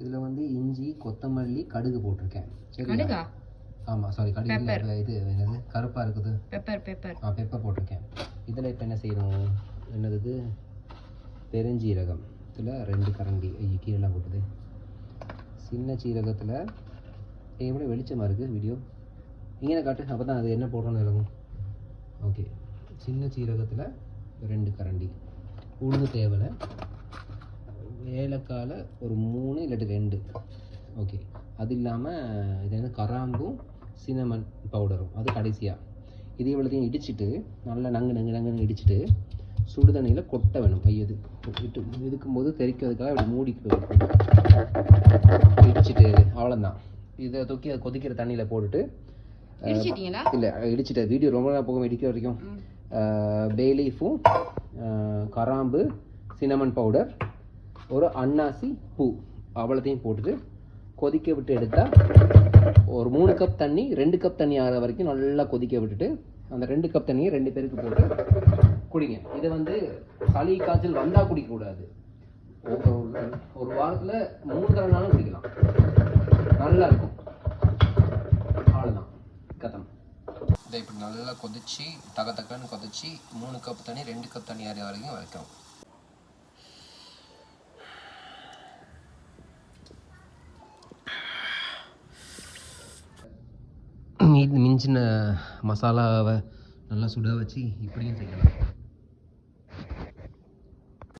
இதில் வந்து இஞ்சி கொத்தமல்லி கடுகு போட்டிருக்கேன். கடுகா? ஆமாம், சாரி, கடுகு இல்லை, இது என்னது கருப்பாக இருக்குது, பெப்பர். பெப்பர் பெப்பர் போட்டிருக்கேன். இதில் இப்போ என்ன செய்யணும், என்னது பெருஞ்சீரகம். இதில் 2 கரண்டி, கீழெல்லாம் போட்டுது. சின்ன சீரகத்தில் எப்படி வெளிச்சமாக இருக்குது வீடியோ, இங்கே காட்டு, அப்போ தான் அது என்ன போடுறோன்னு இருக்கும். ஓகே, சின்ன சீரகத்தில் 2 கரண்டி. உளுந்து தேவலை, ஏலக்காயில் ஒரு 3 இல்லாட்டி 2. ஓகே, அது இல்லாமல் இது வந்து கராம்பும் சினமன் பவுடரும், அது கடைசியாக. இது இவ்வளோத்தையும் இடிச்சிட்டு நல்லா நங்கு இடிச்சிட்டு சுடு தண்ணியில் கொட்ட வேணும். இது இருக்கும்போது தெரிக்கிறதுக்காக இப்படி மூடிக்கு இடிச்சிட்டு அவ்வளோதான். இதை தூக்கி அதை கொதிக்கிற தண்ணியில் போட்டுட்டு, இல்லை இடிச்சிட்டு, வீடியோ ரொம்ப நேரம் போகும் இடிக்கிற வரைக்கும். பே லீஃபும் கராம்பு சினமன் பவுடர் ஒரு அன்னாசி பூ அவ்வளோத்தையும் போட்டுட்டு கொதிக்க விட்டு எடுத்தால் ஒரு 3 கப் தண்ணி 2 கப் தண்ணி ஆகிற வரைக்கும் நல்லா கொதிக்க விட்டுட்டு அந்த 2 கப் தண்ணியை 2 பேருக்கு போட்டு குடிங்க. இதை வந்து சளி காய்ச்சல் வந்தால் குடிக்கக்கூடாது. ஒரு வாரத்தில் 3 தடவைனாலும் குடிக்கலாம், நல்லா இருக்கும். அவ்வளோதான், கதம். இதை இப்படி நல்லா கொதிச்சு தக்கன்னு கொதிச்சு 3 கப் தண்ணி 2 கப் தண்ணி ஆகிற வரைக்கும் வைக்கணும். மிஞ்சின மசாலாவை நல்லா சுட வச்சு இப்படியும் செய்யலாம்.